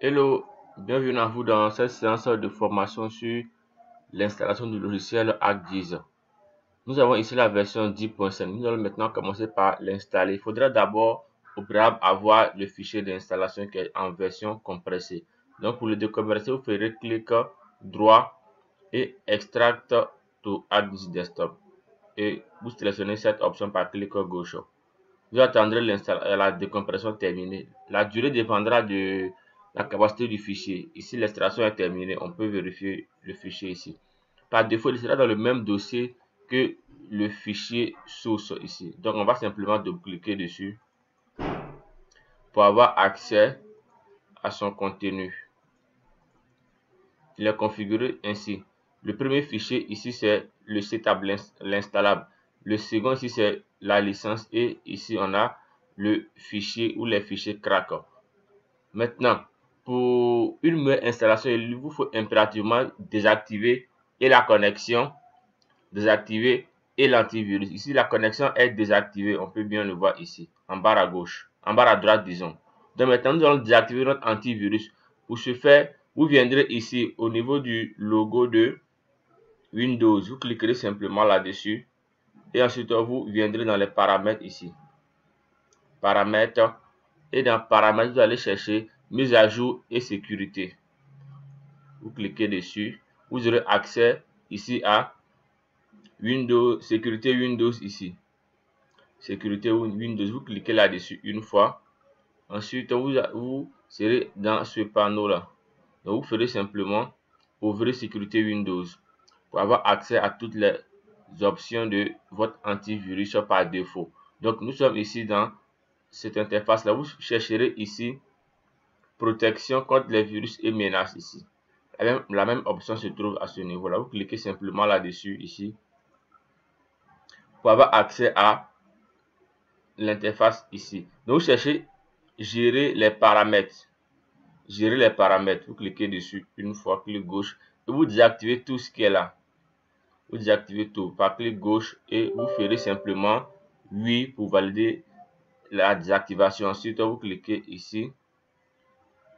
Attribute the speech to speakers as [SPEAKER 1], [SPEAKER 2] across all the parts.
[SPEAKER 1] Hello, bienvenue à vous dans cette séance de formation sur l'installation du logiciel ArcGIS. Nous avons ici la version 10.5. Nous allons maintenant commencer par l'installer. Il faudra d'abord au préalable avoir le fichier d'installation qui est en version compressée. Donc pour le décompresser, vous ferez clic droit et Extract to ArcGIS Desktop. Et vous sélectionnez cette option par clic gauche. Vous attendrez la décompression terminée. La durée dépendra de la capacité du fichier. Ici, l'installation est terminée. On peut vérifier le fichier ici. Par défaut, il sera dans le même dossier que le fichier source ici. Donc, on va simplement double-cliquer dessus pour avoir accès à son contenu. Il est configuré ainsi. Le premier fichier ici, c'est le setup, l'installable. Le second ici, c'est la licence. Et ici, on a le fichier ou les fichiers crack. Maintenant, pour une meilleure installation, il vous faut impérativement désactiver et la connexion, désactiver et l'antivirus. Ici, la connexion est désactivée. On peut bien le voir ici, en bas à gauche, en bas à droite, disons. Donc maintenant, nous allons désactiver notre antivirus. Pour ce faire, vous viendrez ici au niveau du logo de Windows. Vous cliquerez simplement là-dessus. Et ensuite, vous viendrez dans les paramètres ici. Paramètres. Et dans paramètres, vous allez chercher mise à jour et sécurité. Vous cliquez dessus. Vous aurez accès ici à Windows, sécurité Windows ici. Sécurité Windows. Vous cliquez là-dessus une fois. Ensuite, vous serez dans ce panneau-là. Donc, vous ferez simplement ouvrir sécurité Windows pour avoir accès à toutes les options de votre antivirus par défaut. Donc, nous sommes ici dans cette interface-là. Vous chercherez ici protection contre les virus et menaces ici. La même option se trouve à ce niveau-là. Vous cliquez simplement là-dessus ici pour avoir accès à l'interface ici. Donc, vous cherchez gérer les paramètres. Gérer les paramètres. Vous cliquez dessus une fois, clic gauche, et vous désactivez tout ce qui est là. Vous désactivez tout par clic gauche et vous ferez simplement oui pour valider la désactivation. Ensuite, vous cliquez ici.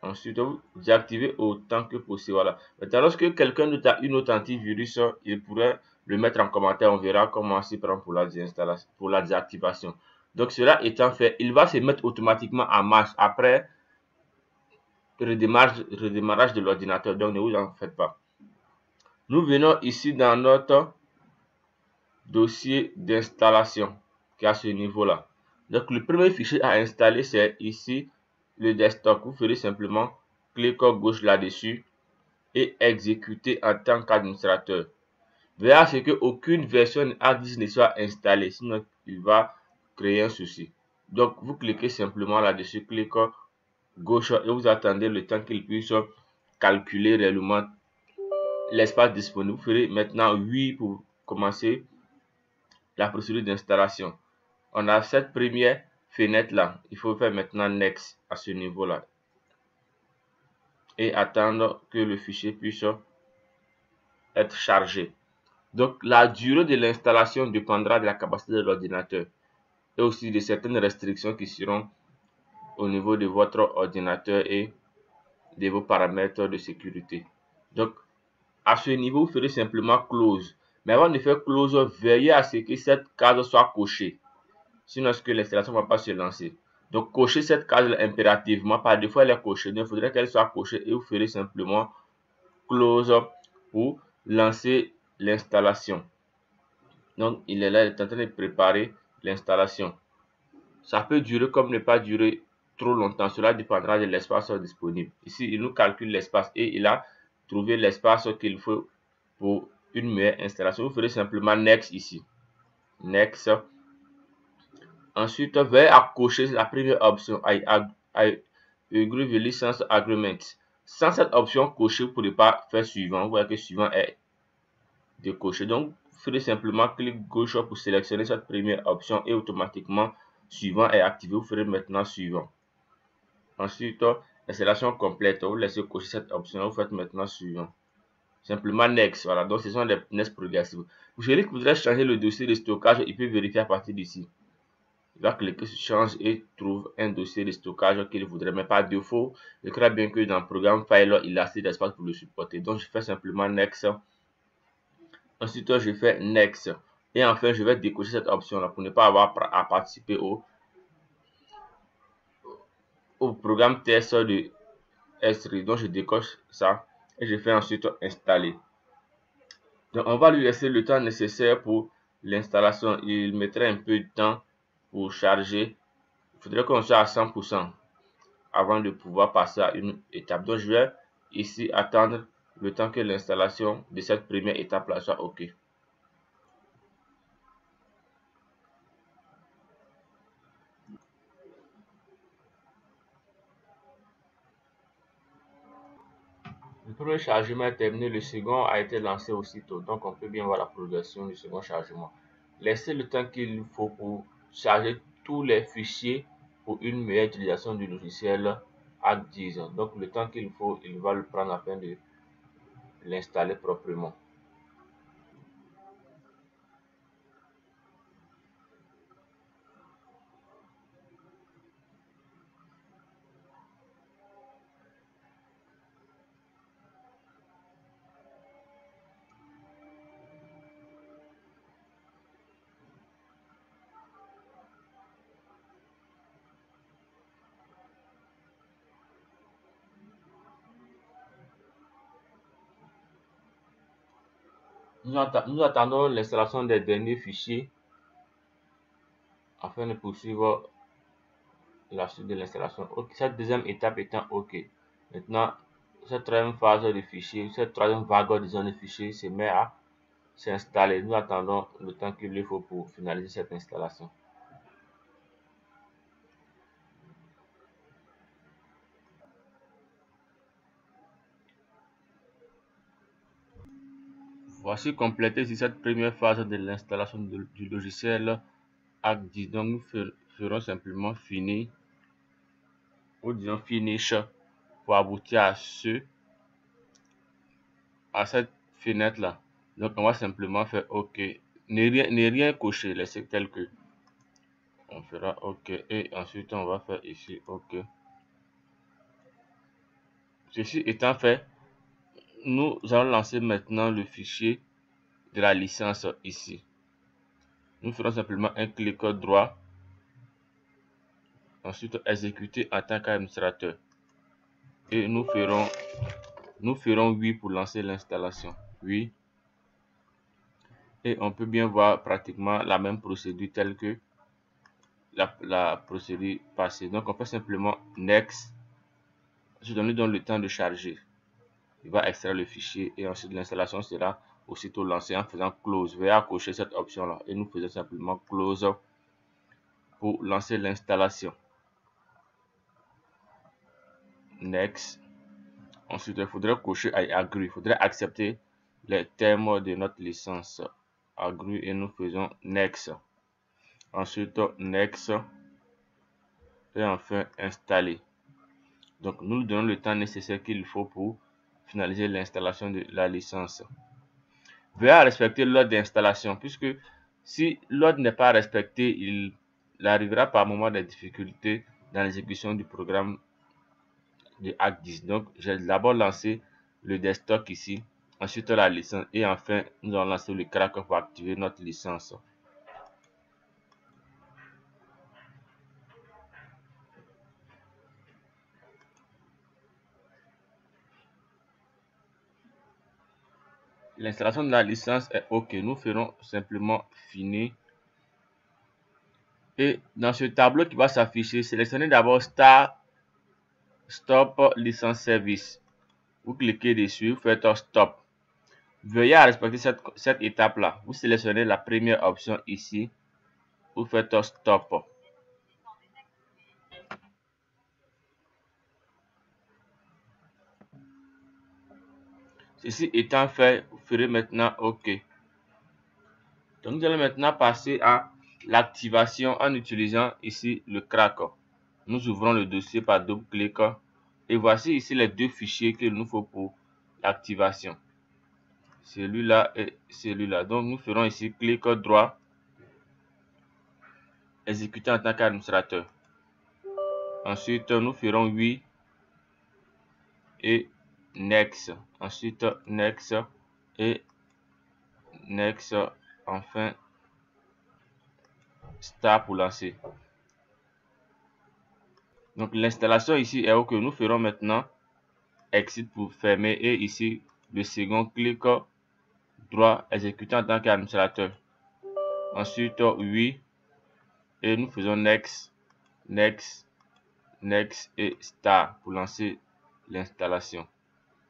[SPEAKER 1] Ensuite, vous désactivez autant que possible. Voilà. Maintenant, lorsque quelqu'un d'autre a une autre antivirus, il pourrait le mettre en commentaire. On verra comment s'y prendre pour la désinstallation, pour la désactivation. Donc, cela étant fait, il va se mettre automatiquement en marche après redémarrage de l'ordinateur. Donc, ne vous en faites pas. Nous venons ici dans notre dossier d'installation qui est à ce niveau-là. Donc, le premier fichier à installer, c'est ici le desktop. Vous ferez simplement clic gauche là-dessus et exécuter en tant qu'administrateur. Veillez à ce qu'aucune version ArcGIS ne soit installée, sinon il va créer un souci. Donc, vous cliquez simplement là-dessus, clic gauche et vous attendez le temps qu'il puisse calculer réellement l'espace disponible. Vous ferez maintenant oui pour commencer la procédure d'installation. On a cette première fenêtre là. Il faut faire maintenant next à ce niveau là et attendre que le fichier puisse être chargé. Donc la durée de l'installation dépendra de la capacité de l'ordinateur et aussi de certaines restrictions qui seront au niveau de votre ordinateur et de vos paramètres de sécurité. Donc à ce niveau, vous ferez simplement close. Mais avant de faire close, veillez à ce que cette case soit cochée. Sinon, l'installation ne va pas se lancer. Donc, cochez cette case impérativement. Par défaut, elle est cochée. Donc, il faudrait qu'elle soit cochée et vous ferez simplement close pour lancer l'installation. Donc, il est là, il est en train de préparer l'installation. Ça peut durer comme ne pas durer trop longtemps. Cela dépendra de l'espace disponible. Ici, il nous calcule l'espace et il a trouvé l'espace qu'il faut pour une meilleure installation. Vous ferez simplement next ici. Next. Ensuite, veuillez à cocher la première option, I agree with license agreement. Sans cette option cochée, vous ne pourrez pas faire suivant. Vous voyez que suivant est décoché. Donc, vous ferez simplement clic gauche pour sélectionner cette première option et automatiquement suivant est activé. Vous ferez maintenant suivant. Ensuite, l'installation complète. Vous laissez cocher cette option. Vous faites maintenant suivant. Simplement next. Voilà. Donc, ce sont des next progressives. Vous voulez changer le dossier de stockage. Il peut vérifier à partir d'ici. va cliquer sur change et trouve un dossier de stockage qu'il voudrait, mais par défaut, je crois bien que dans le programme File, il a assez d'espace pour le supporter. Donc, je fais simplement Next. Ensuite, je fais Next. Et enfin, je vais décocher cette option-là pour ne pas avoir à participer au programme test de S3. Donc, je décoche ça et je fais ensuite installer. Donc, on va lui laisser le temps nécessaire pour l'installation. Il mettrait un peu de temps pour charger. Il faudrait qu'on soit à 100% avant de pouvoir passer à une étape. Donc, je vais ici attendre le temps que l'installation de cette première étape-là soit OK. Le premier chargement est terminé, le second a été lancé aussitôt. Donc, on peut bien voir la progression du second chargement. Laissez le temps qu'il faut pour charger tous les fichiers pour une meilleure utilisation du logiciel ArcGIS. Donc, le temps qu'il faut, il va le prendre afin de l'installer proprement. Nous attendons l'installation des derniers fichiers afin de poursuivre la suite de l'installation. Cette deuxième étape étant OK. Maintenant, cette troisième phase de fichiers, cette troisième vague disons, de fichiers se met à s'installer. Nous attendons le temps qu'il lui faut pour finaliser cette installation. Voici complété sur cette première phase de l'installation du logiciel ArcGIS. Donc nous ferons simplement finir ou disons finish pour aboutir à cette fenêtre là. Donc on va simplement faire OK. Ne rien cocher, laisser tel que. On fera OK et ensuite on va faire ici OK. Ceci étant fait, nous allons lancer maintenant le fichier de la licence ici. Nous ferons simplement un clic droit, ensuite exécuter en tant qu'administrateur et nous ferons oui pour lancer l'installation. Oui, et on peut bien voir pratiquement la même procédure telle que la procédure passée. Donc on fait simplement next. Je donne donc le temps de charger. Il va extraire le fichier et ensuite l'installation sera aussitôt lancée en faisant close. Veuillez cocher cette option là et nous faisons simplement close pour lancer l'installation. Next. Ensuite, il faudrait cocher agree. Il faudrait accepter les termes de notre licence. Agree et nous faisons next. Ensuite, next. Et enfin, installer. Donc, nous lui donnons le temps nécessaire qu'il faut pour finaliser l'installation de la licence. Veuillez respecter l'ordre d'installation puisque si l'ordre n'est pas respecté, il arrivera par moment des difficultés dans l'exécution du programme de ArcGIS. Donc, j'ai d'abord lancé le desktop ici, ensuite la licence et enfin, nous allons lancer le crack pour activer notre licence. L'installation de la licence est OK. Nous ferons simplement finir. Et dans ce tableau qui va s'afficher, sélectionnez d'abord Start Stop License Service. Vous cliquez dessus, vous faites Stop. Veuillez respecter cette étape-là. Vous sélectionnez la première option ici. Vous faites Stop. Ceci étant fait, vous ferez maintenant OK. Donc, nous allons maintenant passer à l'activation en utilisant ici le crack. Nous ouvrons le dossier par double clic et voici ici les deux fichiers qu'il nous faut pour l'activation. Celui-là et celui-là. Donc, nous ferons ici clic droit. exécuter en tant qu'administrateur. Ensuite, nous ferons oui et next. Ensuite, next et next. Enfin, start pour lancer. Donc l'installation ici est OK. Nous ferons maintenant exit pour fermer et ici le second clic droit exécuter en tant qu'administrateur. Ensuite oui et nous faisons next, next, next et start pour lancer l'installation.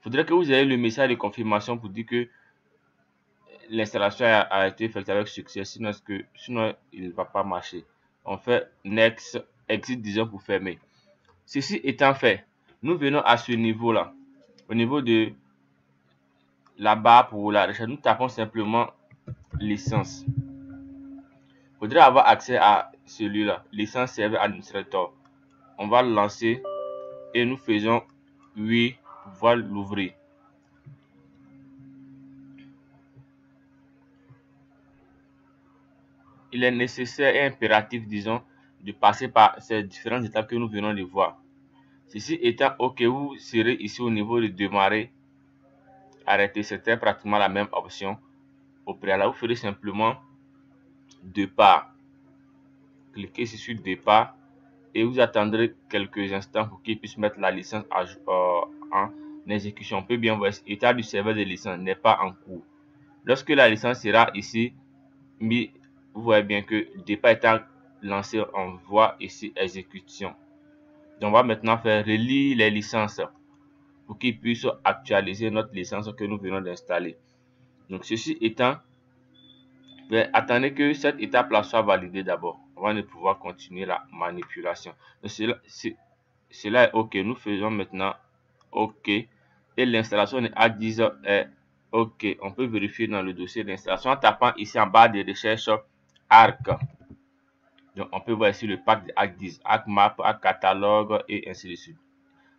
[SPEAKER 1] Il faudrait que vous ayez le message de confirmation pour dire que l'installation a été faite avec succès, sinon il ne va pas marcher. On fait next, exit disons pour fermer. Ceci étant fait, nous venons à ce niveau là, au niveau de la barre pour la recherche, nous tapons simplement licence. Il faudrait avoir accès à celui-là, licence serveur administrateur. On va le lancer et nous faisons oui pour pouvoir l'ouvrir. Il est nécessaire et impératif, disons, de passer par ces différentes étapes que nous venons de voir. Ceci étant OK, vous serez ici au niveau de démarrer, arrêter. C'était pratiquement la même option. Au préalable, vous ferez simplement départ. Cliquez ici sur départ et vous attendrez quelques instants pour qu'il puisse mettre la licence en exécution. On peut bien voir l'état du serveur de licence n'est pas en cours. Lorsque la licence sera ici mise, vous voyez bien que départ étant lancé, on voit ici exécution. Donc on va maintenant faire relire les licences pour qu'il puisse actualiser notre licence que nous venons d'installer. Donc ceci étant, attendez que cette étape-là soit validée d'abord avant de pouvoir continuer la manipulation. Donc cela est OK. Nous faisons maintenant OK. Et l'installation de ArcGIS est OK. On peut vérifier dans le dossier d'installation en tapant ici en bas de recherche Arc. Donc on peut voir ici le pack de ArcGIS, ArcMap, ArcCatalogue et ainsi de suite.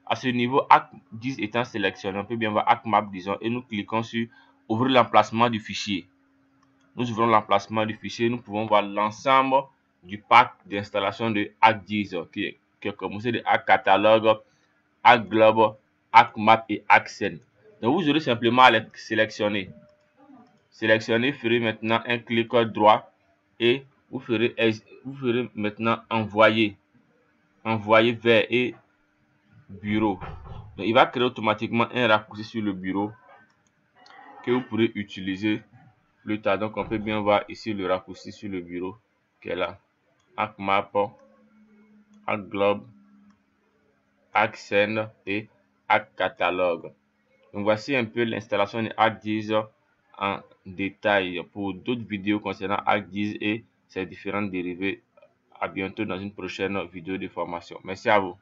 [SPEAKER 1] À ce niveau, ArcGIS étant sélectionné, on peut bien voir ArcMap, disons, et nous cliquons sur ouvrir l'emplacement du fichier. Nous ouvrons l'emplacement du fichier, nous pouvons voir l'ensemble du pack d'installation de ArcGIS qui est composé de ArcCatalogue, ArcGlobe, ArcMap et ArcScene. Donc vous aurez simplement à les sélectionner. Sélectionnez, ferez maintenant un clic droit et vous ferez maintenant envoyer vers et bureau. Donc il va créer automatiquement un raccourci sur le bureau que vous pourrez utiliser plus tard. Donc on peut bien voir ici le raccourci sur le bureau qui est là. ArcMap, ArcGlobe, ArcScene et ArcCatalogue. Donc voici un peu l'installation de ArcGIS en détail. Pour d'autres vidéos concernant ArcGIS et ses différentes dérivées, à bientôt dans une prochaine vidéo de formation. Merci à vous.